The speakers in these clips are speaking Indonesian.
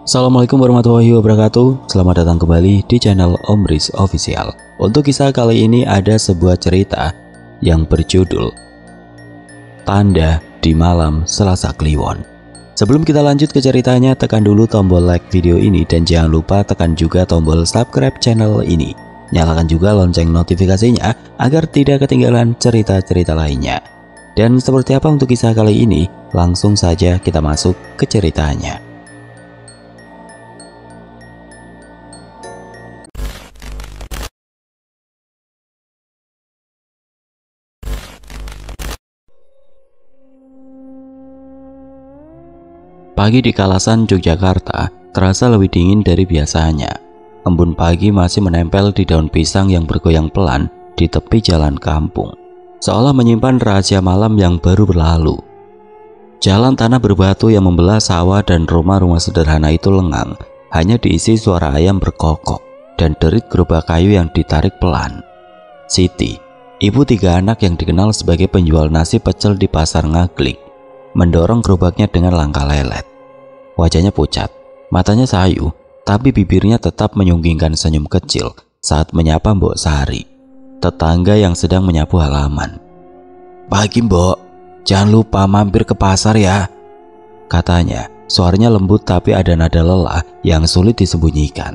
Assalamualaikum warahmatullahi wabarakatuh. Selamat datang kembali di channel Om Riz Official. Untuk kisah kali ini ada sebuah cerita yang berjudul Tanda di Malam Selasa Kliwon. Sebelum kita lanjut ke ceritanya, tekan dulu tombol like video ini dan jangan lupa tekan juga tombol subscribe channel ini. Nyalakan juga lonceng notifikasinya agar tidak ketinggalan cerita-cerita lainnya. Dan seperti apa untuk kisah kali ini? Langsung saja kita masuk ke ceritanya. Pagi di Kalasan, Yogyakarta terasa lebih dingin dari biasanya. Embun pagi masih menempel di daun pisang yang bergoyang pelan di tepi jalan kampung, seolah menyimpan rahasia malam yang baru berlalu. Jalan tanah berbatu yang membelah sawah dan rumah-rumah sederhana itu lengang, hanya diisi suara ayam berkokok dan derit gerobak kayu yang ditarik pelan. Siti, ibu 3 anak yang dikenal sebagai penjual nasi pecel di pasar Ngaglik, mendorong gerobaknya dengan langkah lelet. Wajahnya pucat, matanya sayu, tapi bibirnya tetap menyunggingkan senyum kecil saat menyapa Mbok Sari, tetangga yang sedang menyapu halaman. "Pagi Mbok, jangan lupa mampir ke pasar ya," katanya. Suaranya lembut tapi ada nada lelah yang sulit disembunyikan.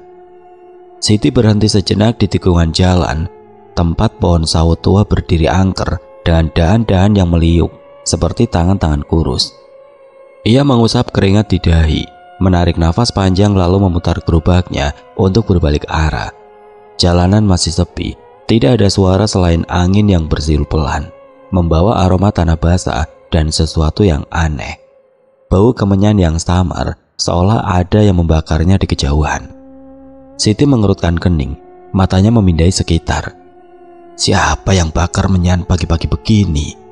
Siti berhenti sejenak di tikungan jalan, tempat pohon sawo tua berdiri angker dengan dahan-dahan yang meliuk seperti tangan-tangan kurus. Ia mengusap keringat di dahi, menarik nafas panjang lalu memutar gerobaknya untuk berbalik arah. Jalanan masih sepi, tidak ada suara selain angin yang bersiul pelan, membawa aroma tanah basah dan sesuatu yang aneh. Bau kemenyan yang samar, seolah ada yang membakarnya di kejauhan. Siti mengerutkan kening, matanya memindai sekitar. Siapa yang bakar menyan pagi-pagi begini?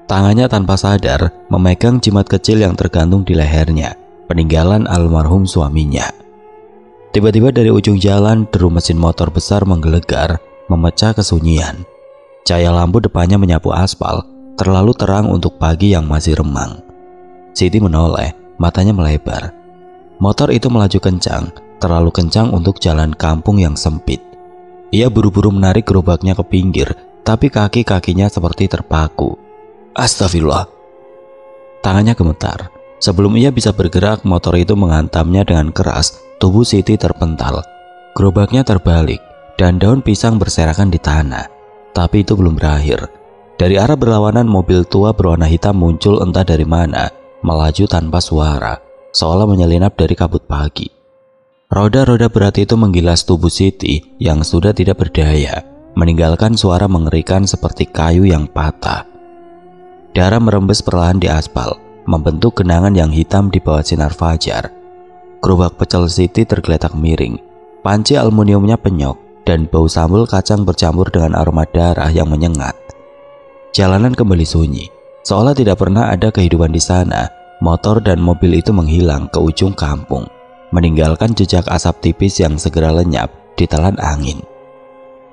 Tangannya tanpa sadar memegang jimat kecil yang tergantung di lehernya, peninggalan almarhum suaminya. Tiba-tiba dari ujung jalan deru mesin motor besar menggelegar, memecah kesunyian. Cahaya lampu depannya menyapu aspal, terlalu terang untuk pagi yang masih remang. Siti menoleh, matanya melebar. Motor itu melaju kencang, terlalu kencang untuk jalan kampung yang sempit. Ia buru-buru menarik gerobaknya ke pinggir, tapi kaki-kakinya seperti terpaku. Astagfirullah. Tangannya gemetar. Sebelum ia bisa bergerak, motor itu menghantamnya dengan keras. Tubuh Siti terpental. Gerobaknya terbalik dan daun pisang berserakan di tanah. Tapi itu belum berakhir. Dari arah berlawanan, mobil tua berwarna hitam muncul entah dari mana, melaju tanpa suara, seolah menyelinap dari kabut pagi. Roda-roda berat itu menggilas tubuh Siti yang sudah tidak berdaya, meninggalkan suara mengerikan seperti kayu yang patah. Darah merembes perlahan di aspal, membentuk genangan yang hitam di bawah sinar fajar. Gerobak pecel Siti tergeletak miring, panci aluminiumnya penyok, dan bau sambal kacang bercampur dengan aroma darah yang menyengat. Jalanan kembali sunyi, seolah tidak pernah ada kehidupan di sana. Motor dan mobil itu menghilang ke ujung kampung, meninggalkan jejak asap tipis yang segera lenyap ditelan angin.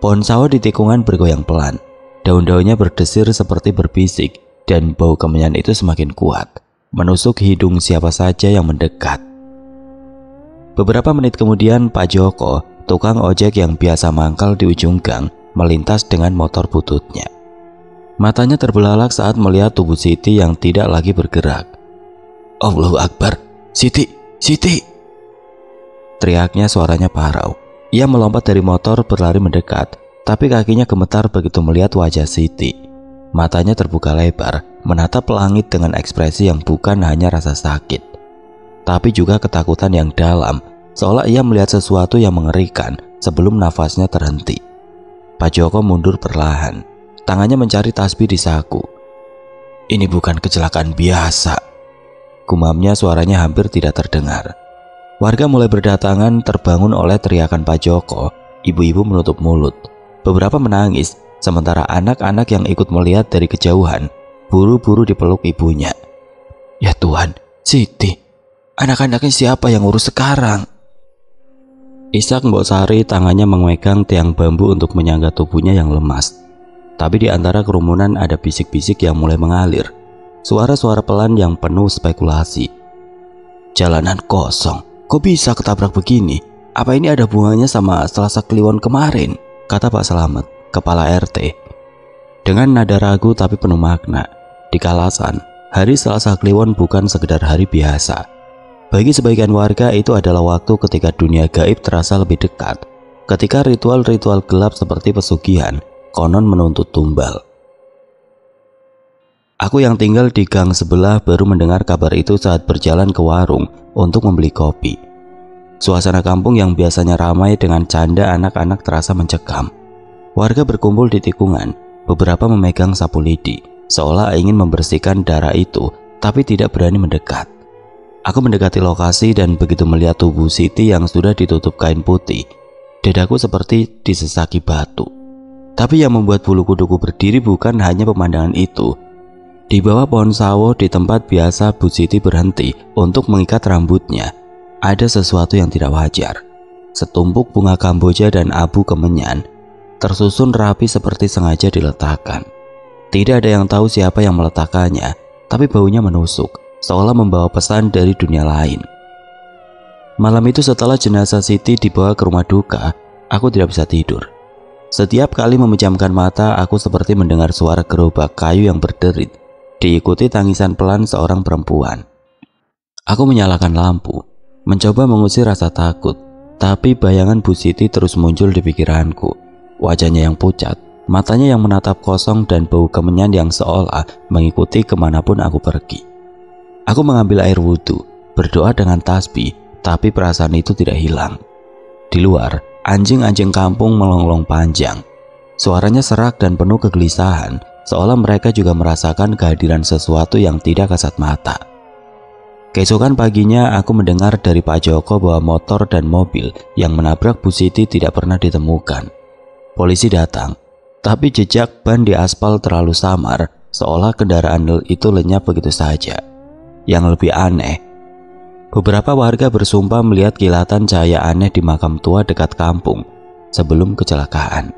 Pohon sawo di tikungan bergoyang pelan, daun-daunnya berdesir seperti berbisik, dan bau kemenyan itu semakin kuat, menusuk hidung siapa saja yang mendekat. Beberapa menit kemudian, Pak Joko, tukang ojek yang biasa mangkal di ujung gang, melintas dengan motor bututnya. Matanya terbelalak saat melihat tubuh Siti yang tidak lagi bergerak. Allahu Akbar, Siti, Siti! Teriaknya, suaranya parau. Ia melompat dari motor berlari mendekat, tapi kakinya gemetar begitu melihat wajah Siti. Matanya terbuka lebar, menatap langit dengan ekspresi yang bukan hanya rasa sakit, tapi juga ketakutan yang dalam, seolah ia melihat sesuatu yang mengerikan sebelum nafasnya terhenti. Pak Joko mundur perlahan, tangannya mencari tasbih di saku. "Ini bukan kecelakaan biasa," gumamnya, suaranya hampir tidak terdengar. Warga mulai berdatangan, terbangun oleh teriakan Pak Joko. Ibu-ibu menutup mulut, beberapa menangis, sementara anak-anak yang ikut melihat dari kejauhan buru-buru dipeluk ibunya. "Ya Tuhan, Siti, anak-anaknya siapa yang urus sekarang?" Ishak Mbok Sari tangannya memegang tiang bambu untuk menyangga tubuhnya yang lemas. Tapi di antara kerumunan ada bisik-bisik yang mulai mengalir, suara-suara pelan yang penuh spekulasi. "Jalanan kosong, Kok bisa ketabrak begini? Apa ini ada hubungannya sama Selasa Kliwon kemarin? Kata Pak Slamet, kepala RT. Dengan nada ragu tapi penuh makna. Di Kalasan, hari Selasa Kliwon bukan sekedar hari biasa. Bagi sebagian warga itu adalah waktu ketika dunia gaib terasa lebih dekat. Ketika ritual-ritual gelap seperti pesugihan konon menuntut tumbal. Aku yang tinggal di gang sebelah baru mendengar kabar itu saat berjalan ke warung untuk membeli kopi. Suasana kampung yang biasanya ramai dengan canda anak-anak terasa mencekam. Warga berkumpul di tikungan, beberapa memegang sapu lidi, seolah ingin membersihkan darah itu, tapi tidak berani mendekat. Aku mendekati lokasi dan begitu melihat tubuh Siti yang sudah ditutup kain putih, dadaku seperti disesaki batu. Tapi yang membuat bulu kuduku berdiri bukan hanya pemandangan itu. Di bawah pohon sawo di tempat biasa Bu Siti berhenti untuk mengikat rambutnya, ada sesuatu yang tidak wajar. Setumpuk bunga kamboja dan abu kemenyan tersusun rapi seperti sengaja diletakkan. Tidak ada yang tahu siapa yang meletakkannya, tapi baunya menusuk, seolah membawa pesan dari dunia lain. Malam itu setelah jenazah Siti dibawa ke rumah duka, aku tidak bisa tidur. Setiap kali memejamkan mata, aku seperti mendengar suara gerobak kayu yang berderit, diikuti tangisan pelan seorang perempuan. Aku menyalakan lampu, mencoba mengusir rasa takut, tapi bayangan Bu Siti terus muncul di pikiranku. Wajahnya yang pucat, matanya yang menatap kosong dan bau kemenyan yang seolah mengikuti kemanapun aku pergi. Aku mengambil air wudhu, berdoa dengan tasbih, tapi perasaan itu tidak hilang. Di luar, anjing-anjing kampung melonglong panjang. Suaranya serak dan penuh kegelisahan, seolah mereka juga merasakan kehadiran sesuatu yang tidak kasat mata. Keesokan paginya aku mendengar dari Pak Joko bahwa motor dan mobil yang menabrak Bu Siti tidak pernah ditemukan. Polisi datang, tapi jejak ban di aspal terlalu samar, seolah kendaraan itu lenyap begitu saja. Yang lebih aneh, beberapa warga bersumpah melihat kilatan cahaya aneh di makam tua dekat kampung sebelum kecelakaan.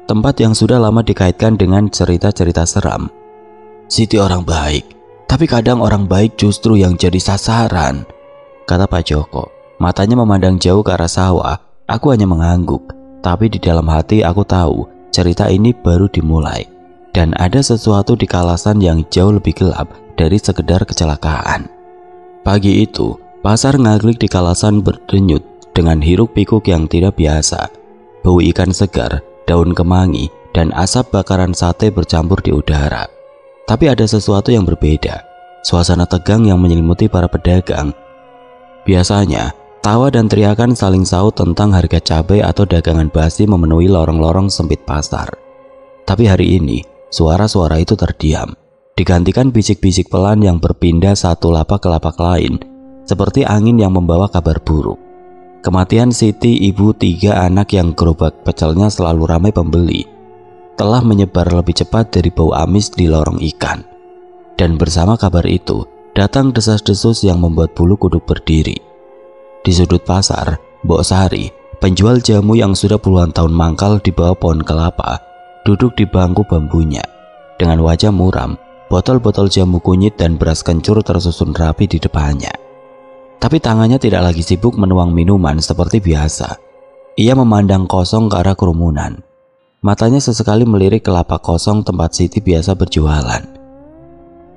Tempat yang sudah lama dikaitkan dengan cerita-cerita seram. Siti orang baik, tapi kadang orang baik justru yang jadi sasaran, kata Pak Joko. Matanya memandang jauh ke arah sawah. Aku hanya mengangguk, tapi di dalam hati aku tahu cerita ini baru dimulai. Dan ada sesuatu di Kalasan yang jauh lebih gelap dari sekedar kecelakaan. Pagi itu, pasar ngaglik di Kalasan berdenyut dengan hiruk pikuk yang tidak biasa. Bau ikan segar, daun kemangi, dan asap bakaran sate bercampur di udara. Tapi ada sesuatu yang berbeda, suasana tegang yang menyelimuti para pedagang. Biasanya, tawa dan teriakan saling saut tentang harga cabai atau dagangan basi memenuhi lorong-lorong sempit pasar. Tapi hari ini, suara-suara itu terdiam, digantikan bisik-bisik pelan yang berpindah satu lapak ke lapak lain, seperti angin yang membawa kabar buruk. Kematian Siti, ibu 3 anak yang gerobak pecelnya selalu ramai pembeli, telah menyebar lebih cepat dari bau amis di lorong ikan. Dan bersama kabar itu, datang desas-desus yang membuat bulu kuduk berdiri. Di sudut pasar, Mbok Sari, penjual jamu yang sudah puluhan tahun mangkal di bawah pohon kelapa, duduk di bangku bambunya. Dengan wajah muram, botol-botol jamu kunyit dan beras kencur tersusun rapi di depannya. Tapi tangannya tidak lagi sibuk menuang minuman seperti biasa. Ia memandang kosong ke arah kerumunan. Matanya sesekali melirik ke lapak kosong tempat Siti biasa berjualan.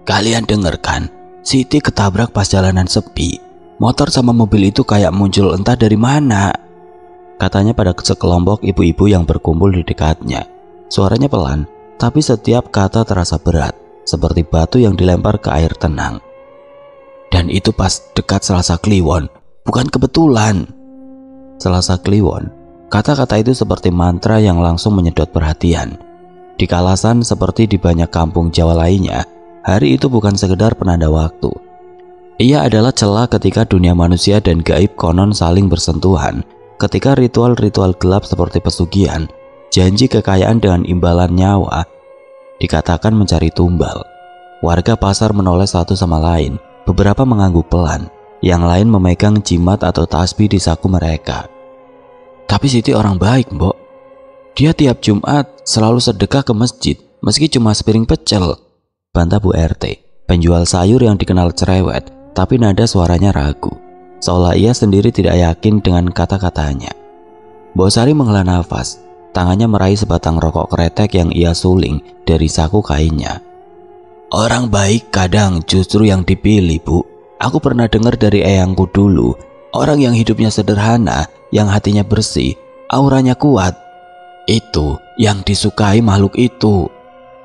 Kalian dengar kan? Siti ketabrak pas jalanan sepi. Motor sama mobil itu kayak muncul entah dari mana, katanya pada sekelompok ibu-ibu yang berkumpul di dekatnya. Suaranya pelan, tapi setiap kata terasa berat, seperti batu yang dilempar ke air tenang. Dan itu pas dekat Selasa Kliwon, bukan kebetulan. Selasa Kliwon, kata-kata itu seperti mantra yang langsung menyedot perhatian. Di Kalasan seperti di banyak kampung Jawa lainnya, hari itu bukan sekedar penanda waktu. Ia adalah celah ketika dunia manusia dan gaib konon saling bersentuhan, ketika ritual-ritual gelap seperti pesugihan, janji kekayaan dengan imbalan nyawa, dikatakan mencari tumbal. Warga pasar menoleh satu sama lain, beberapa mengangguk pelan, yang lain memegang jimat atau tasbih di saku mereka. Tapi Siti orang baik, Mbok. Dia tiap Jumat selalu sedekah ke masjid, meski cuma sepiring pecel, bantah Bu RT, penjual sayur yang dikenal cerewet, tapi nada suaranya ragu. seolah ia sendiri tidak yakin dengan kata-katanya. Mbok Sari menghela nafas, tangannya meraih sebatang rokok kretek yang ia suling dari saku kainnya. Orang baik kadang justru yang dipilih, Bu. Aku pernah dengar dari eyangku dulu, orang yang hidupnya sederhana, yang hatinya bersih, auranya kuat, itu yang disukai makhluk itu.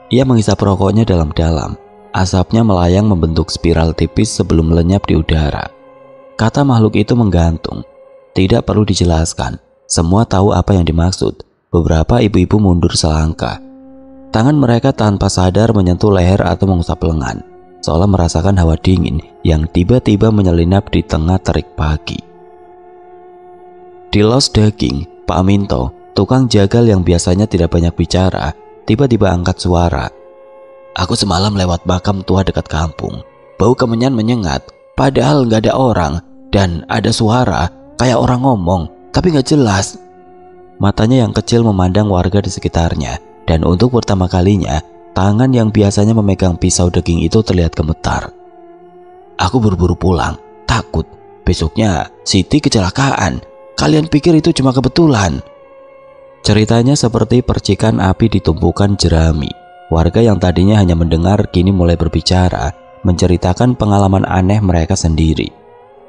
Ia menghisap rokoknya dalam-dalam. Asapnya melayang membentuk spiral tipis sebelum lenyap di udara. Kata makhluk itu menggantung. Tidak perlu dijelaskan, semua tahu apa yang dimaksud. Beberapa ibu-ibu mundur selangkah. Tangan mereka tanpa sadar menyentuh leher atau mengusap lengan, seolah merasakan hawa dingin yang tiba-tiba menyelinap di tengah terik pagi. Di los daging, Pak Minto, tukang jagal yang biasanya tidak banyak bicara, tiba-tiba angkat suara. Aku semalam lewat makam tua dekat kampung. Bau kemenyan menyengat, padahal nggak ada orang, dan ada suara kayak orang ngomong, tapi nggak jelas. Matanya yang kecil memandang warga di sekitarnya, dan untuk pertama kalinya, tangan yang biasanya memegang pisau daging itu terlihat gemetar. Aku buru-buru pulang, takut. Besoknya Siti kecelakaan. Kalian pikir itu cuma kebetulan? Ceritanya seperti percikan api di tumpukan jerami. Warga yang tadinya hanya mendengar kini mulai berbicara, menceritakan pengalaman aneh mereka sendiri.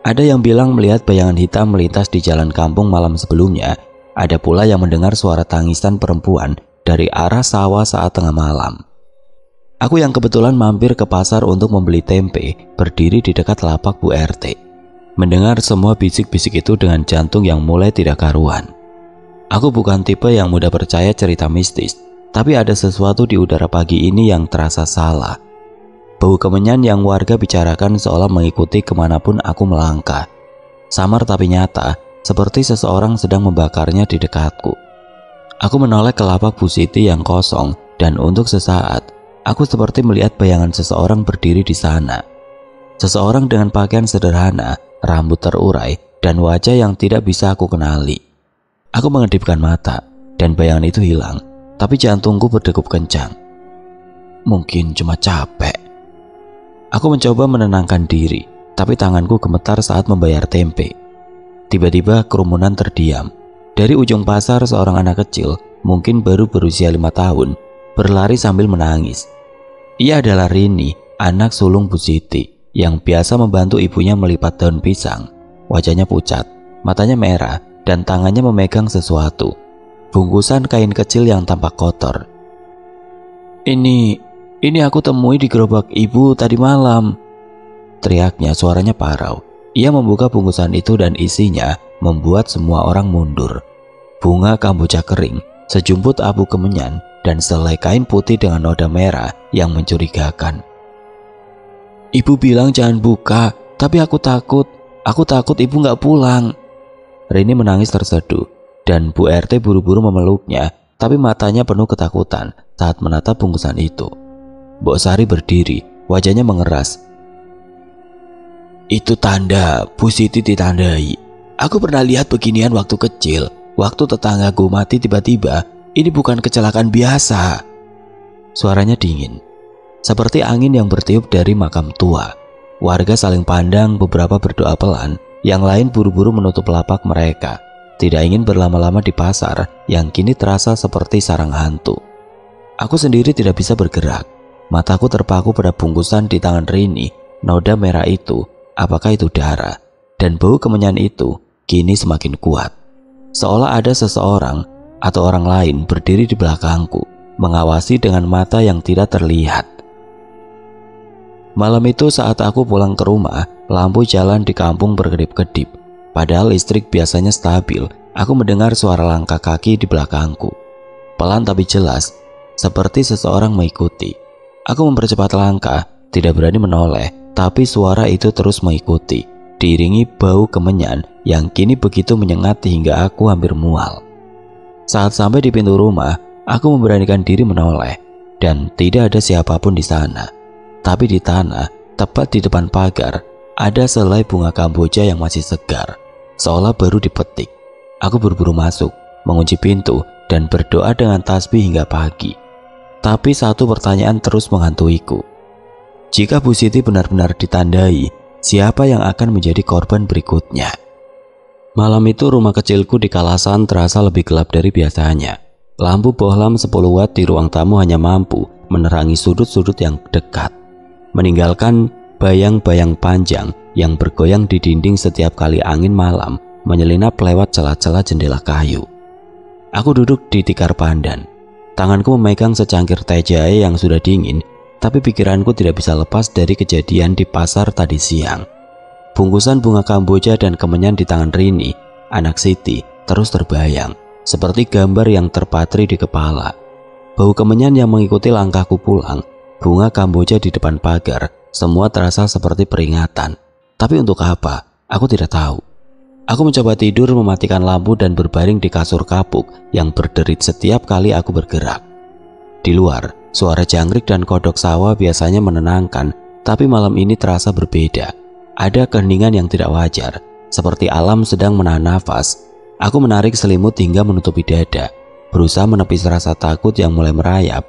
Ada yang bilang melihat bayangan hitam melintas di jalan kampung malam sebelumnya. Ada pula yang mendengar suara tangisan perempuan dari arah sawah saat tengah malam. Aku yang kebetulan mampir ke pasar untuk membeli tempe, berdiri di dekat lapak Bu RT. Mendengar semua bisik-bisik itu dengan jantung yang mulai tidak karuan. Aku bukan tipe yang mudah percaya cerita mistis, tapi ada sesuatu di udara pagi ini yang terasa salah. Bau kemenyan yang warga bicarakan seolah mengikuti kemanapun aku melangkah. Samar tapi nyata, seperti seseorang sedang membakarnya di dekatku. Aku menoleh ke lapak Bu Siti yang kosong, dan untuk sesaat, aku seperti melihat bayangan seseorang berdiri di sana. Seseorang dengan pakaian sederhana, rambut terurai, dan wajah yang tidak bisa aku kenali. Aku mengedipkan mata, dan bayangan itu hilang, tapi jantungku berdegup kencang. Mungkin cuma capek. Aku mencoba menenangkan diri, tapi tanganku gemetar saat membayar tempe. Tiba-tiba kerumunan terdiam. Dari ujung pasar seorang anak kecil, mungkin baru berusia 5 tahun, berlari sambil menangis. Ia adalah Rini, anak sulung Bu Siti, yang biasa membantu ibunya melipat daun pisang. Wajahnya pucat, matanya merah, dan tangannya memegang sesuatu. Bungkusan kain kecil yang tampak kotor. Ini aku temui di gerobak ibu tadi malam. Teriaknya, suaranya parau. Ia membuka bungkusan itu dan isinya membuat semua orang mundur. Bunga kamboja kering, sejumput abu kemenyan, dan selai kain putih dengan noda merah yang mencurigakan. Ibu bilang jangan buka, tapi aku takut. Aku takut ibu nggak pulang. Rini menangis terseduh, dan Bu RT buru-buru memeluknya, tapi matanya penuh ketakutan saat menatap bungkusan itu. Mbok Sari berdiri, wajahnya mengeras. Itu tanda Bu Siti ditandai. Aku pernah lihat beginian waktu kecil. Waktu tetanggaku mati tiba-tiba. Ini bukan kecelakaan biasa. Suaranya dingin, seperti angin yang bertiup dari makam tua. Warga saling pandang, beberapa berdoa pelan, yang lain buru-buru menutup lapak mereka. Tidak ingin berlama-lama di pasar yang kini terasa seperti sarang hantu. Aku sendiri tidak bisa bergerak. Mataku terpaku pada bungkusan di tangan Rini. Noda merah itu, apakah itu darah? Dan bau kemenyan itu kini semakin kuat. Seolah ada seseorang atau orang lain berdiri di belakangku, mengawasi dengan mata yang tidak terlihat. Malam itu saat aku pulang ke rumah, lampu jalan di kampung berkedip-kedip. Padahal listrik biasanya stabil, aku mendengar suara langkah kaki di belakangku. Pelan tapi jelas, seperti seseorang mengikuti. Aku mempercepat langkah, tidak berani menoleh, tapi suara itu terus mengikuti, diiringi bau kemenyan yang kini begitu menyengat hingga aku hampir mual. Saat sampai di pintu rumah, aku memberanikan diri menoleh, dan tidak ada siapapun di sana. Tapi di tanah, tepat di depan pagar, ada selai bunga kamboja yang masih segar, seolah baru dipetik. Aku buru-buru masuk, mengunci pintu, dan berdoa dengan tasbih hingga pagi. Tapi satu pertanyaan terus menghantuiku. Jika Bu Siti benar-benar ditandai, siapa yang akan menjadi korban berikutnya. Malam itu rumah kecilku di Kalasan terasa lebih gelap dari biasanya. Lampu bohlam 10 watt di ruang tamu hanya mampu menerangi sudut-sudut yang dekat, meninggalkan bayang-bayang panjang yang bergoyang di dinding setiap kali angin malam menyelinap lewat celah-celah jendela kayu. Aku duduk di tikar pandan. Tanganku memegang secangkir teh jahe yang sudah dingin, tapi pikiranku tidak bisa lepas dari kejadian di pasar tadi siang. Bungkusan bunga kamboja dan kemenyan di tangan Rini, anak Siti, terus terbayang, seperti gambar yang terpatri di kepala. Bau kemenyan yang mengikuti langkahku pulang, bunga kamboja di depan pagar, semua terasa seperti peringatan. Tapi untuk apa? Aku tidak tahu. Aku mencoba tidur, mematikan lampu dan berbaring di kasur kapuk yang berderit setiap kali aku bergerak. Di luar, suara jangkrik dan kodok sawah biasanya menenangkan, tapi malam ini terasa berbeda. Ada keheningan yang tidak wajar, seperti alam sedang menahan nafas. Aku menarik selimut hingga menutupi dada, berusaha menepis rasa takut yang mulai merayap.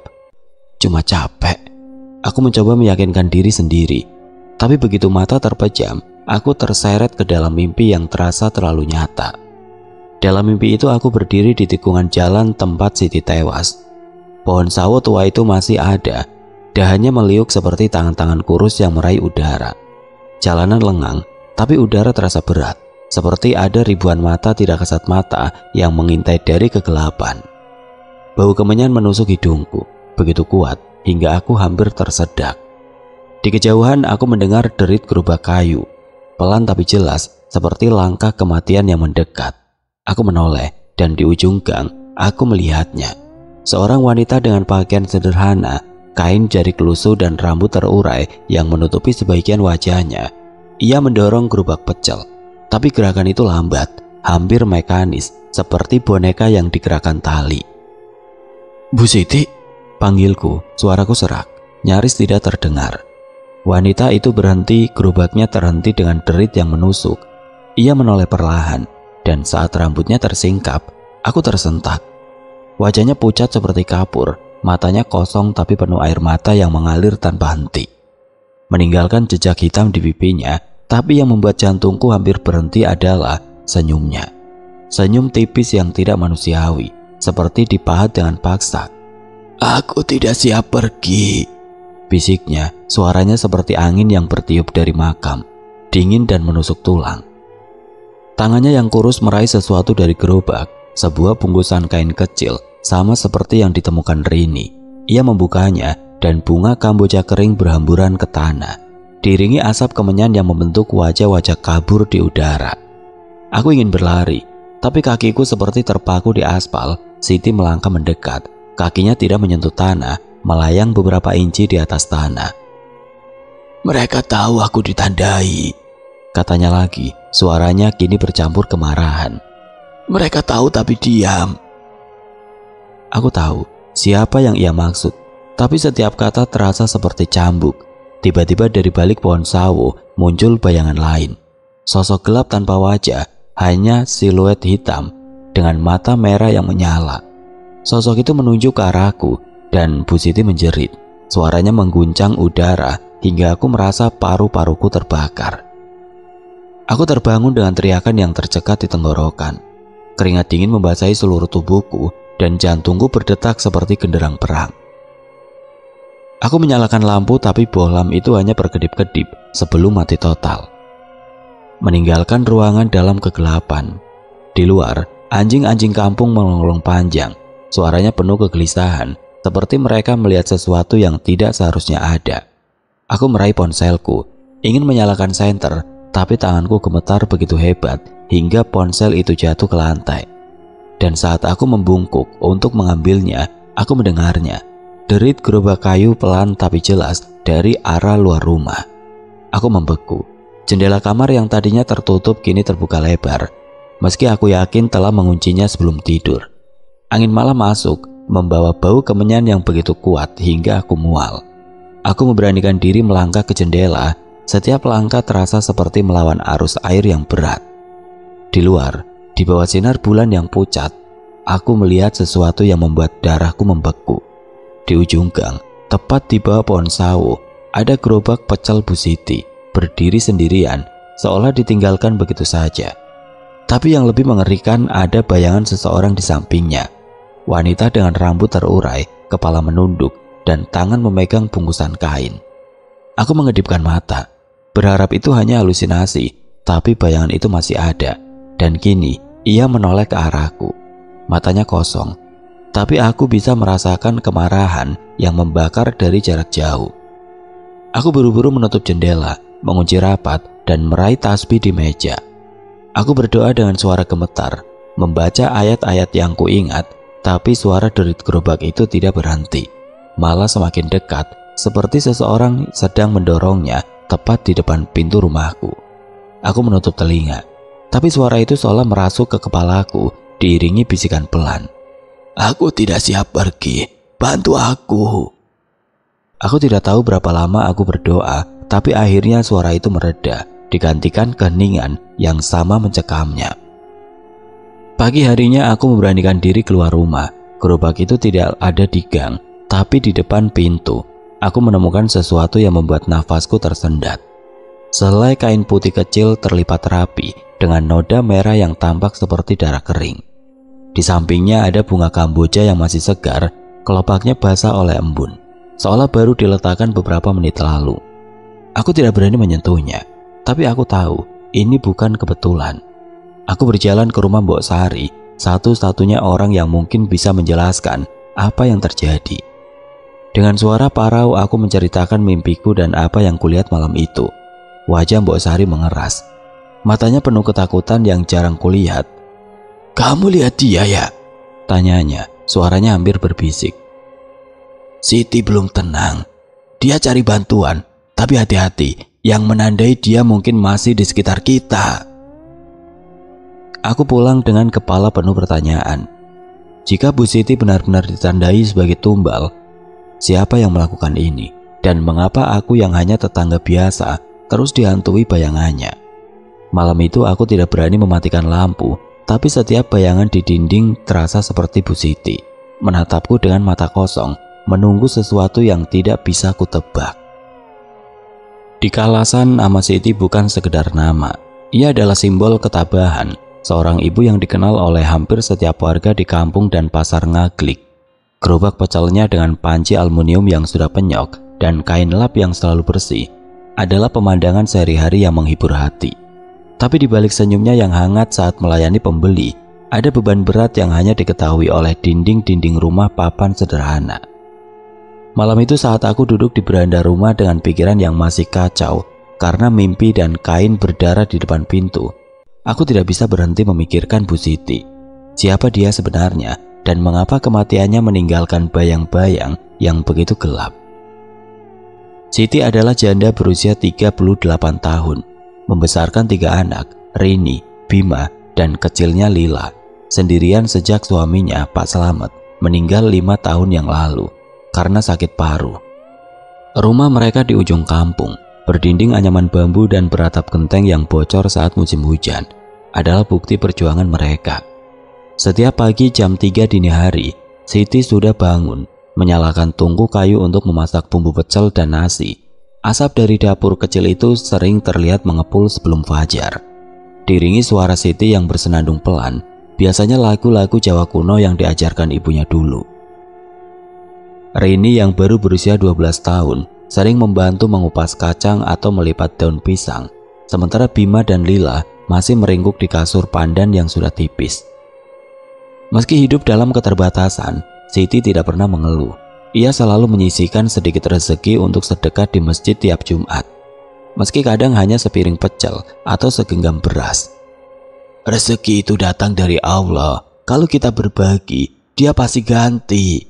Cuma capek. Aku mencoba meyakinkan diri sendiri, tapi begitu mata terpejam, aku terseret ke dalam mimpi yang terasa terlalu nyata. Dalam mimpi itu aku berdiri di tikungan jalan tempat Siti tewas. Pohon sawo tua itu masih ada, dahannya meliuk seperti tangan-tangan kurus yang meraih udara. Jalanan lengang, tapi udara terasa berat, seperti ada ribuan mata tidak kasat mata yang mengintai dari kegelapan. Bau kemenyan menusuk hidungku, begitu kuat hingga aku hampir tersedak. Di kejauhan aku mendengar derit gerobak kayu, pelan tapi jelas, seperti langkah kematian yang mendekat. Aku menoleh dan di ujung gang aku melihatnya. Seorang wanita dengan pakaian sederhana, kain jari kelusu dan rambut terurai yang menutupi sebagian wajahnya. Ia mendorong gerobak pecel, tapi gerakan itu lambat, hampir mekanis, seperti boneka yang digerakkan tali. "Bu Siti," panggilku, suaraku serak, nyaris tidak terdengar. Wanita itu berhenti, gerobaknya terhenti dengan derit yang menusuk. Ia menoleh perlahan, dan saat rambutnya tersingkap, aku tersentak. Wajahnya pucat seperti kapur, matanya kosong tapi penuh air mata yang mengalir tanpa henti. Meninggalkan jejak hitam di pipinya, tapi yang membuat jantungku hampir berhenti adalah senyumnya. Senyum tipis yang tidak manusiawi, seperti dipahat dengan paksa. "Aku tidak siap pergi," bisiknya, suaranya seperti angin yang bertiup dari makam, dingin dan menusuk tulang. Tangannya yang kurus meraih sesuatu dari gerobak, sebuah bungkusan kain kecil, sama seperti yang ditemukan Rini. Ia membukanya dan bunga kamboja kering berhamburan ke tanah, diiringi asap kemenyan yang membentuk wajah-wajah kabur di udara. Aku ingin berlari, tapi kakiku seperti terpaku di aspal. Siti melangkah mendekat, kakinya tidak menyentuh tanah, melayang beberapa inci di atas tanah. "Mereka tahu aku ditandai," katanya lagi, suaranya kini bercampur kemarahan. "Mereka tahu tapi diam." Aku tahu siapa yang ia maksud, tapi setiap kata terasa seperti cambuk. Tiba-tiba dari balik pohon sawo muncul bayangan lain. Sosok gelap tanpa wajah, hanya siluet hitam dengan mata merah yang menyala. Sosok itu menunjuk ke arahku dan Bu Siti menjerit. Suaranya mengguncang udara hingga aku merasa paru-paruku terbakar. Aku terbangun dengan teriakan yang tercekat di tenggorokan. Keringat dingin membasahi seluruh tubuhku dan jantungku berdetak seperti genderang perang. Aku menyalakan lampu, tapi bohlam itu hanya berkedip-kedip sebelum mati total. Meninggalkan ruangan dalam kegelapan. Di luar, anjing-anjing kampung melonglong panjang. Suaranya penuh kegelisahan, seperti mereka melihat sesuatu yang tidak seharusnya ada. Aku meraih ponselku, ingin menyalakan senter, tapi tanganku gemetar begitu hebat hingga ponsel itu jatuh ke lantai. Dan saat aku membungkuk untuk mengambilnya, aku mendengarnya. Derit gerobak kayu pelan tapi jelas dari arah luar rumah. Aku membeku. Jendela kamar yang tadinya tertutup kini terbuka lebar, meski aku yakin telah menguncinya sebelum tidur. Angin malam masuk, membawa bau kemenyan yang begitu kuat hingga aku mual. Aku memberanikan diri melangkah ke jendela. Setiap langkah terasa seperti melawan arus air yang berat. Di luar, di bawah sinar bulan yang pucat, aku melihat sesuatu yang membuat darahku membeku. Di ujung gang, tepat di bawah pohon sawo, ada gerobak pecel Bu Siti. berdiri sendirian, seolah ditinggalkan begitu saja. Tapi yang lebih mengerikan, ada bayangan seseorang di sampingnya. Wanita dengan rambut terurai, kepala menunduk, dan tangan memegang bungkusan kain. Aku mengedipkan mata, berharap itu hanya halusinasi, tapi bayangan itu masih ada. Dan kini, ia menoleh ke arahku. Matanya kosong, tapi aku bisa merasakan kemarahan yang membakar dari jarak jauh. Aku buru-buru menutup jendela, mengunci rapat, dan meraih tasbih di meja. Aku berdoa dengan suara gemetar, membaca ayat-ayat yang kuingat, tapi suara derit gerobak itu tidak berhenti. Malah semakin dekat, seperti seseorang sedang mendorongnya tepat di depan pintu rumahku. Aku menutup telinga, tapi suara itu seolah merasuk ke kepalaku, diiringi bisikan pelan. "Aku tidak siap pergi, bantu aku." Aku tidak tahu berapa lama aku berdoa, tapi akhirnya suara itu mereda, digantikan keheningan yang sama mencekamnya. Pagi harinya aku memberanikan diri keluar rumah. Gerobak itu tidak ada di gang, tapi di depan pintu. Aku menemukan sesuatu yang membuat nafasku tersendat. Selai kain putih kecil terlipat rapi dengan noda merah yang tampak seperti darah kering. Di sampingnya ada bunga kamboja yang masih segar, kelopaknya basah oleh embun, seolah baru diletakkan beberapa menit lalu. Aku tidak berani menyentuhnya, tapi aku tahu ini bukan kebetulan. Aku berjalan ke rumah Mbok Sari, satu-satunya orang yang mungkin bisa menjelaskan apa yang terjadi. Dengan suara parau aku menceritakan mimpiku dan apa yang kulihat malam itu. Wajah Mbok Sari mengeras, matanya penuh ketakutan yang jarang kulihat. "Kamu lihat dia ya?" tanyanya, suaranya hampir berbisik. "Siti belum tenang. Dia cari bantuan, tapi hati-hati, yang menandai dia mungkin masih di sekitar kita." Aku pulang dengan kepala penuh pertanyaan. Jika Bu Siti benar-benar ditandai sebagai tumbal, siapa yang melakukan ini? Dan mengapa aku yang hanya tetangga biasa terus dihantui bayangannya? Malam itu aku tidak berani mematikan lampu, tapi setiap bayangan di dinding terasa seperti Bu Siti, menatapku dengan mata kosong, menunggu sesuatu yang tidak bisa kutebak. Di Kalasan, nama Siti bukan sekedar nama. Ia adalah simbol ketabahan, seorang ibu yang dikenal oleh hampir setiap warga di kampung dan pasar Ngaglik. Gerobak pecelnya dengan panci aluminium yang sudah penyok dan kain lap yang selalu bersih adalah pemandangan sehari-hari yang menghibur hati. Tapi di balik senyumnya yang hangat saat melayani pembeli, ada beban berat yang hanya diketahui oleh dinding-dinding rumah papan sederhana. Malam itu saat aku duduk di beranda rumah dengan pikiran yang masih kacau karena mimpi dan kain berdarah di depan pintu, aku tidak bisa berhenti memikirkan Bu Siti. Siapa dia sebenarnya dan mengapa kematiannya meninggalkan bayang-bayang yang begitu gelap? Siti adalah janda berusia 38 tahun, membesarkan 3 anak, Rini, Bima, dan kecilnya Lila, sendirian sejak suaminya, Pak Slamet, meninggal 5 tahun yang lalu karena sakit paru. Rumah mereka di ujung kampung, berdinding anyaman bambu dan beratap genteng yang bocor saat musim hujan, adalah bukti perjuangan mereka. Setiap pagi jam 3 dini hari, Siti sudah bangun, menyalakan tungku kayu untuk memasak bumbu pecel dan nasi. Asap dari dapur kecil itu sering terlihat mengepul sebelum fajar. Diringi suara Siti yang bersenandung pelan, biasanya lagu-lagu Jawa kuno yang diajarkan ibunya dulu. Rini yang baru berusia 12 tahun sering membantu mengupas kacang atau melipat daun pisang, sementara Bima dan Lila masih meringkuk di kasur pandan yang sudah tipis. Meski hidup dalam keterbatasan, Siti tidak pernah mengeluh. Ia selalu menyisihkan sedikit rezeki untuk sedekah di masjid tiap Jumat, meski kadang hanya sepiring pecel atau segenggam beras. "Rezeki itu datang dari Allah. Kalau kita berbagi, Dia pasti ganti,"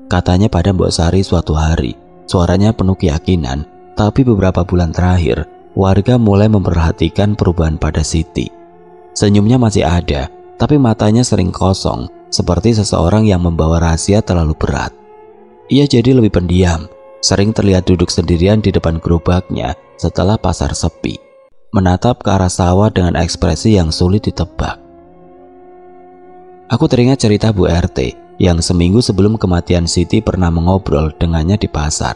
katanya pada Mbok Sari suatu hari. Suaranya penuh keyakinan, tapi beberapa bulan terakhir, warga mulai memperhatikan perubahan pada Siti. Senyumnya masih ada, tapi matanya sering kosong, seperti seseorang yang membawa rahasia terlalu berat. Ia jadi lebih pendiam, sering terlihat duduk sendirian di depan gerobaknya setelah pasar sepi, menatap ke arah sawah dengan ekspresi yang sulit ditebak. Aku teringat cerita Bu RT yang seminggu sebelum kematian Siti pernah mengobrol dengannya di pasar.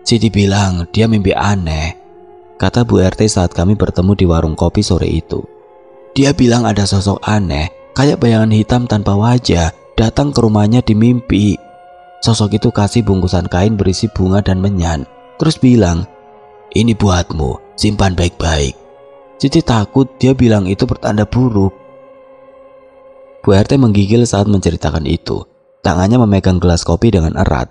Siti bilang dia mimpi aneh, kata Bu RT saat kami bertemu di warung kopi sore itu. Dia bilang ada sosok aneh, kayak bayangan hitam tanpa wajah, datang ke rumahnya di mimpi. Sosok itu kasih bungkusan kain berisi bunga dan menyan, terus bilang, "Ini buatmu, simpan baik-baik." Siti takut, dia bilang itu pertanda buruk. Bu RT menggigil saat menceritakan itu. Tangannya memegang gelas kopi dengan erat.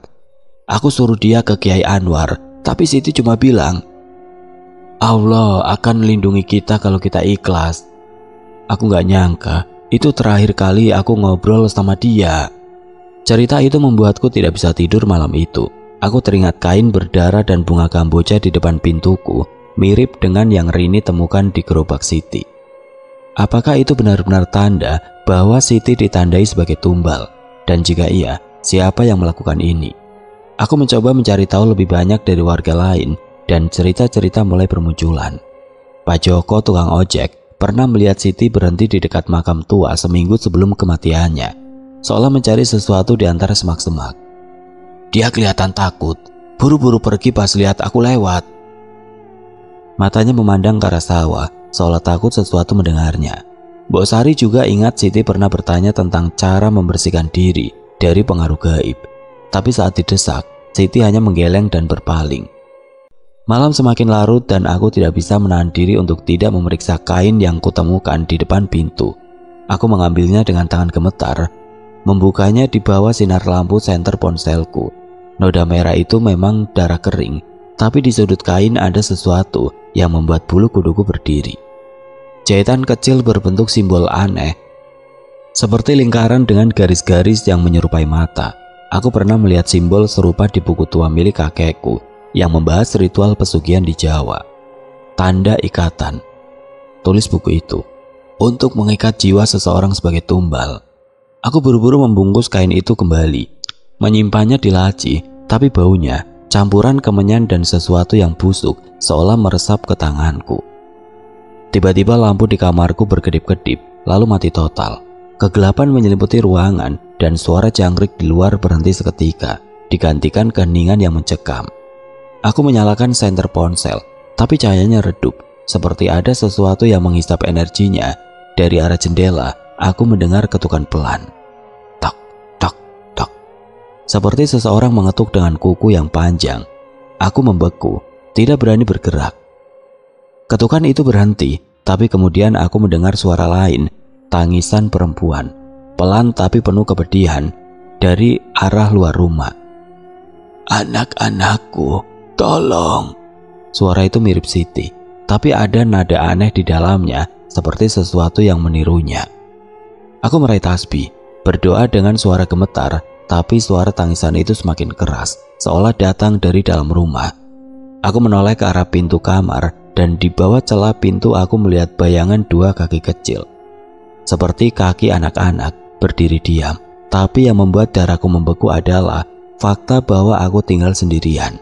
Aku suruh dia ke Kiai Anwar, tapi Siti cuma bilang, "Allah akan melindungi kita kalau kita ikhlas." Aku gak nyangka, itu terakhir kali aku ngobrol sama dia. Cerita itu membuatku tidak bisa tidur malam itu. Aku teringat kain berdarah dan bunga kamboja di depan pintuku, mirip dengan yang Rini temukan di gerobak Siti. Apakah itu benar-benar tanda bahwa Siti ditandai sebagai tumbal? Dan jika iya, siapa yang melakukan ini? Aku mencoba mencari tahu lebih banyak dari warga lain, dan cerita-cerita mulai bermunculan. Pak Joko, tukang ojek, pernah melihat Siti berhenti di dekat makam tua seminggu sebelum kematiannya, seolah mencari sesuatu di antara semak-semak. Dia kelihatan takut, buru-buru pergi pas lihat aku lewat. Matanya memandang ke arah sawah, seolah takut sesuatu mendengarnya. Mbok Sari juga ingat Siti pernah bertanya tentang cara membersihkan diri dari pengaruh gaib. Tapi saat didesak, Siti hanya menggeleng dan berpaling. Malam semakin larut dan aku tidak bisa menahan diri untuk tidak memeriksa kain yang kutemukan di depan pintu. Aku mengambilnya dengan tangan gemetar, membukanya di bawah sinar lampu senter ponselku. Noda merah itu memang darah kering, tapi di sudut kain ada sesuatu yang membuat bulu kuduku berdiri. Jahitan kecil berbentuk simbol aneh, seperti lingkaran dengan garis-garis yang menyerupai mata. Aku pernah melihat simbol serupa di buku tua milik kakekku yang membahas ritual pesugihan di Jawa. Tanda ikatan, tulis buku itu, untuk mengikat jiwa seseorang sebagai tumbal. Aku buru-buru membungkus kain itu kembali, menyimpannya di laci, tapi baunya campuran kemenyan dan sesuatu yang busuk seolah meresap ke tanganku. Tiba-tiba lampu di kamarku berkedip-kedip, lalu mati total. Kegelapan menyelimuti ruangan dan suara jangkrik di luar berhenti seketika, digantikan keheningan yang mencekam. Aku menyalakan senter ponsel, tapi cahayanya redup, seperti ada sesuatu yang menghisap energinya. Dari arah jendela, aku mendengar ketukan pelan. Tak, tak, tak. Seperti seseorang mengetuk dengan kuku yang panjang. Aku membeku, tidak berani bergerak. Ketukan itu berhenti, tapi kemudian aku mendengar suara lain, tangisan perempuan, pelan tapi penuh kepedihan, dari arah luar rumah. "Anak-anakku, tolong." Suara itu mirip Siti, tapi ada nada aneh di dalamnya, seperti sesuatu yang menirunya. Aku meraih tasbih, berdoa dengan suara gemetar, tapi suara tangisan itu semakin keras, seolah datang dari dalam rumah. Aku menoleh ke arah pintu kamar, dan di bawah celah pintu aku melihat bayangan dua kaki kecil, seperti kaki anak-anak, berdiri diam. Tapi yang membuat darahku membeku adalah fakta bahwa aku tinggal sendirian.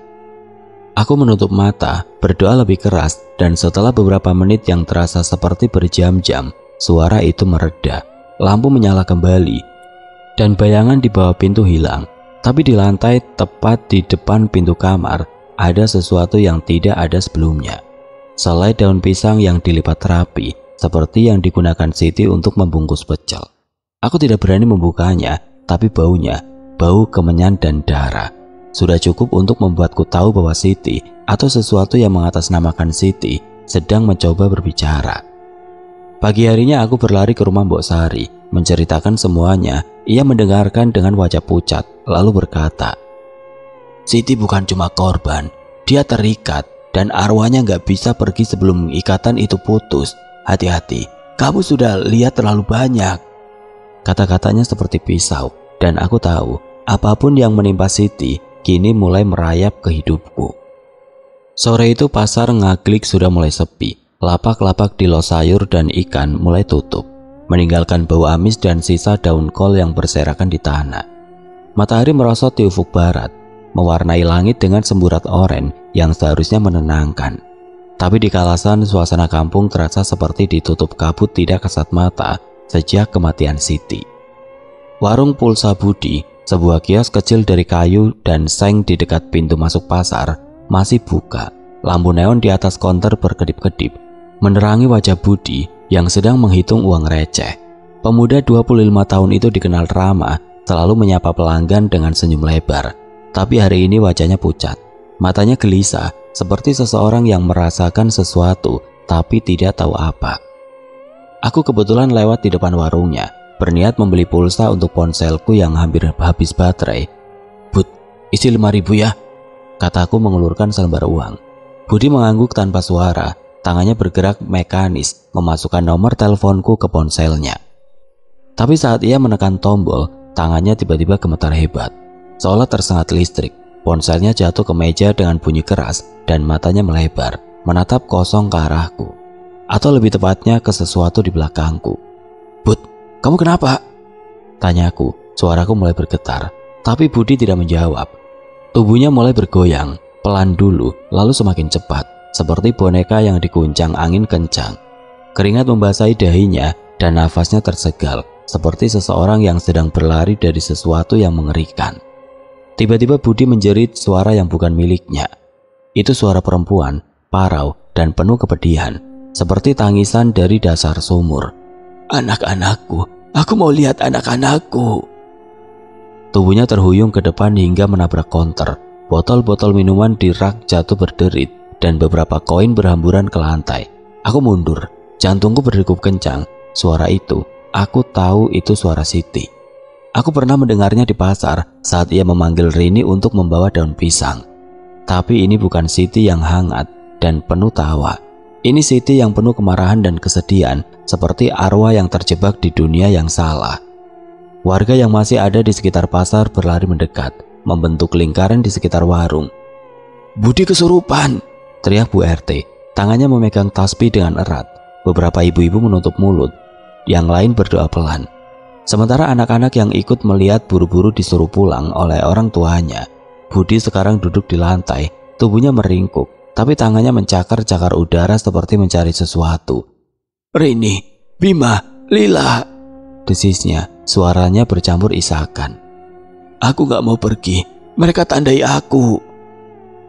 Aku menutup mata, berdoa lebih keras, dan setelah beberapa menit yang terasa seperti berjam-jam, suara itu mereda, lampu menyala kembali, dan bayangan di bawah pintu hilang. Tapi di lantai tepat di depan pintu kamar, ada sesuatu yang tidak ada sebelumnya. Selai daun pisang yang dilipat rapi, seperti yang digunakan Siti untuk membungkus pecel. Aku tidak berani membukanya, tapi baunya, bau kemenyan dan darah, sudah cukup untuk membuatku tahu bahwa Siti atau sesuatu yang mengatasnamakan Siti sedang mencoba berbicara. Pagi harinya aku berlari ke rumah Mbok Sari, menceritakan semuanya. Ia mendengarkan dengan wajah pucat, lalu berkata, "Siti bukan cuma korban, dia terikat, dan arwahnya gak bisa pergi sebelum ikatan itu putus. Hati-hati, kamu sudah lihat terlalu banyak." Kata-katanya seperti pisau, dan aku tahu apapun yang menimpa Siti kini mulai merayap ke hidupku. Sore itu pasar Ngaglik sudah mulai sepi. Lapak-lapak di los sayur dan ikan mulai tutup, meninggalkan bau amis dan sisa daun kol yang berserakan di tanah. Matahari merosot di ufuk barat, mewarnai langit dengan semburat oranye yang seharusnya menenangkan. Tapi di kalasan suasana kampung terasa seperti ditutup kabut tidak kasat mata sejak kematian Siti. Warung Pulsa Budi, sebuah kios kecil dari kayu dan seng di dekat pintu masuk pasar, masih buka. Lampu neon di atas konter berkedip-kedip, menerangi wajah Budi yang sedang menghitung uang receh. Pemuda 25 tahun itu dikenal ramah, selalu menyapa pelanggan dengan senyum lebar. Tapi hari ini wajahnya pucat, matanya gelisah, seperti seseorang yang merasakan sesuatu tapi tidak tahu apa. Aku kebetulan lewat di depan warungnya, berniat membeli pulsa untuk ponselku yang hampir habis baterai. "Bud, isi 5.000 ya," kataku mengulurkan selembar uang. Budi mengangguk tanpa suara, tangannya bergerak mekanis memasukkan nomor teleponku ke ponselnya. Tapi saat ia menekan tombol, tangannya tiba-tiba gemetar hebat. Seolah tersengat listrik, ponselnya jatuh ke meja dengan bunyi keras dan matanya melebar, menatap kosong ke arahku. Atau lebih tepatnya ke sesuatu di belakangku. "Bud, kamu kenapa?" tanyaku, suaraku mulai bergetar. Tapi Budi tidak menjawab. Tubuhnya mulai bergoyang, pelan dulu, lalu semakin cepat, seperti boneka yang diguncang angin kencang. Keringat membasahi dahinya dan nafasnya tersegal, seperti seseorang yang sedang berlari dari sesuatu yang mengerikan. Tiba-tiba Budi menjerit suara yang bukan miliknya. Itu suara perempuan, parau dan penuh kepedihan, seperti tangisan dari dasar sumur. "Anak-anakku, aku mau lihat anak-anakku." Tubuhnya terhuyung ke depan hingga menabrak konter. Botol-botol minuman di rak jatuh berderit dan beberapa koin berhamburan ke lantai. Aku mundur, jantungku berdegup kencang. Suara itu, aku tahu itu suara Siti. Aku pernah mendengarnya di pasar saat ia memanggil Rini untuk membawa daun pisang. Tapi ini bukan Siti yang hangat dan penuh tawa. Ini Siti yang penuh kemarahan dan kesedihan, seperti arwah yang terjebak di dunia yang salah. Warga yang masih ada di sekitar pasar berlari mendekat, membentuk lingkaran di sekitar warung. "Budi kesurupan!" teriak Bu RT. Tangannya memegang tasbih dengan erat. Beberapa ibu-ibu menutup mulut, yang lain berdoa pelan. Sementara anak-anak yang ikut melihat buru-buru disuruh pulang oleh orang tuanya. Budi sekarang duduk di lantai, tubuhnya meringkuk, tapi tangannya mencakar-cakar udara seperti mencari sesuatu. "Rini, Bima, Lila," desisnya, suaranya bercampur isakan. "Aku gak mau pergi, mereka tandai aku."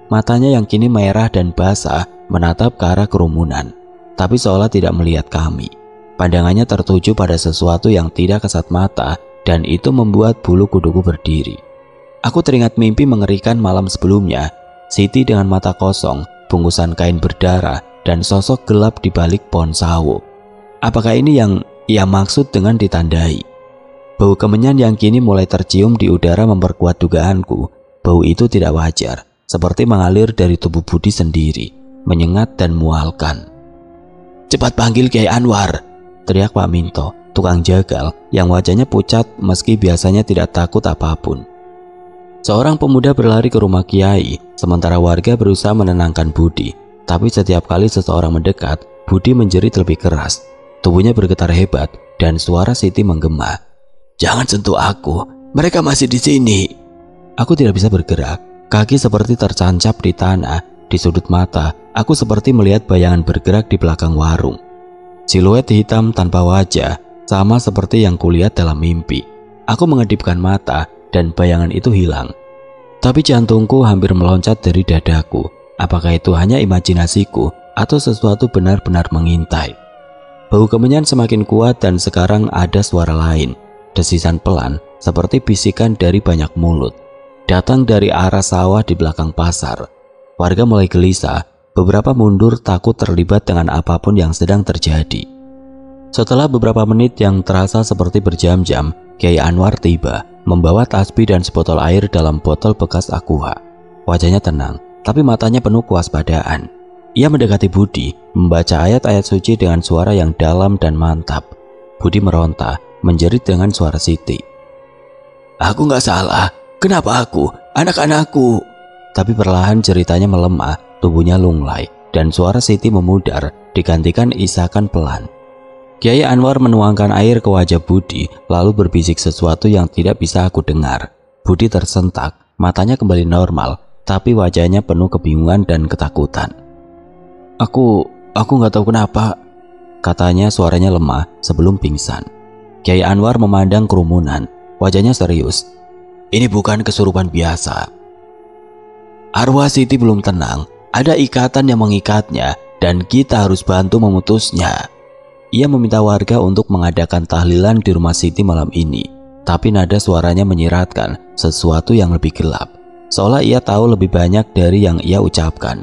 Matanya yang kini merah dan basah menatap ke arah kerumunan, tapi seolah tidak melihat kami. Pandangannya tertuju pada sesuatu yang tidak kasat mata, dan itu membuat bulu kuduku berdiri. Aku teringat mimpi mengerikan malam sebelumnya. Siti dengan mata kosong, bungkusan kain berdarah, dan sosok gelap di balik pohon sawo. Apakah ini yang ia maksud dengan ditandai? Bau kemenyan yang kini mulai tercium di udara memperkuat dugaanku. Bau itu tidak wajar, seperti mengalir dari tubuh Budi sendiri, menyengat dan mualkan. "Cepat panggil Kiai Anwar," teriak Pak Minto, tukang jagal yang wajahnya pucat meski biasanya tidak takut apapun. Seorang pemuda berlari ke rumah Kiai, sementara warga berusaha menenangkan Budi. Tapi setiap kali seseorang mendekat, Budi menjerit lebih keras. Tubuhnya bergetar hebat dan suara Siti menggema. "Jangan sentuh aku, mereka masih di sini." Aku tidak bisa bergerak, kaki seperti tercancap di tanah. Di sudut mata, aku seperti melihat bayangan bergerak di belakang warung. Siluet hitam tanpa wajah, sama seperti yang kulihat dalam mimpi. Aku mengedipkan mata dan bayangan itu hilang. Tapi jantungku hampir meloncat dari dadaku. Apakah itu hanya imajinasiku atau sesuatu benar-benar mengintai? Bau kemenyan semakin kuat dan sekarang ada suara lain. Desisan pelan seperti bisikan dari banyak mulut. Datang dari arah sawah di belakang pasar. Warga mulai gelisah, beberapa mundur takut terlibat dengan apapun yang sedang terjadi. Setelah beberapa menit yang terasa seperti berjam-jam, Kiai Anwar tiba, membawa tasbih dan sebotol air dalam botol bekas aqua. Wajahnya tenang, tapi matanya penuh kewaspadaan. Ia mendekati Budi, membaca ayat-ayat suci dengan suara yang dalam dan mantap. Budi meronta, menjerit dengan suara Siti. "Aku gak salah, kenapa aku? Anak-anakku." Tapi perlahan ceritanya melemah, tubuhnya lunglai, dan suara Siti memudar, digantikan isakan pelan. Kiai Anwar menuangkan air ke wajah Budi, lalu berbisik sesuatu yang tidak bisa aku dengar. Budi tersentak, matanya kembali normal, tapi wajahnya penuh kebingungan dan ketakutan. Aku gak tahu kenapa," katanya suaranya lemah sebelum pingsan. Kiai Anwar memandang kerumunan, wajahnya serius. "Ini bukan kesurupan biasa." Arwah Siti belum tenang, ada ikatan yang mengikatnya dan kita harus bantu memutusnya. Ia meminta warga untuk mengadakan tahlilan di rumah Siti malam ini, tapi nada suaranya menyiratkan sesuatu yang lebih gelap, seolah ia tahu lebih banyak dari yang ia ucapkan.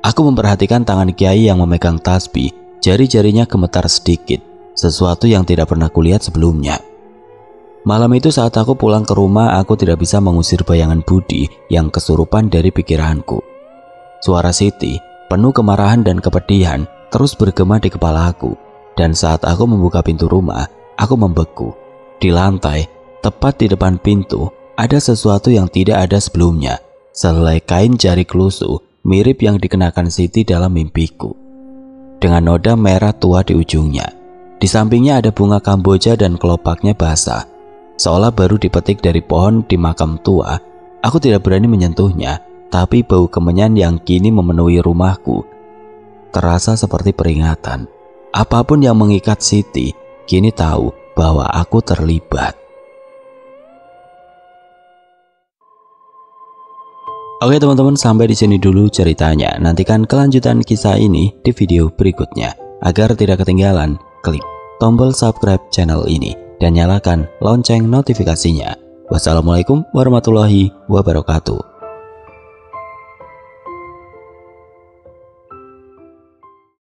Aku memperhatikan tangan Kiai yang memegang tasbih, jari-jarinya gemetar sedikit, sesuatu yang tidak pernah kulihat sebelumnya. Malam itu saat aku pulang ke rumah, aku tidak bisa mengusir bayangan Budi yang kesurupan dari pikiranku. Suara Siti, penuh kemarahan dan kepedihan, terus bergema di kepalaku. Dan saat aku membuka pintu rumah, aku membeku. Di lantai, tepat di depan pintu, ada sesuatu yang tidak ada sebelumnya. Selai kain jari kelusu, mirip yang dikenakan Siti dalam mimpiku. Dengan noda merah tua di ujungnya. Di sampingnya ada bunga kamboja dan kelopaknya basah. Seolah baru dipetik dari pohon di makam tua. Aku tidak berani menyentuhnya, tapi bau kemenyan yang kini memenuhi rumahku terasa seperti peringatan. Apapun yang mengikat Siti, kini tahu bahwa aku terlibat. Oke teman-teman, sampai di sini dulu ceritanya. Nantikan kelanjutan kisah ini di video berikutnya. Agar tidak ketinggalan, klik tombol subscribe channel ini dan nyalakan lonceng notifikasinya. Wassalamualaikum warahmatullahi wabarakatuh.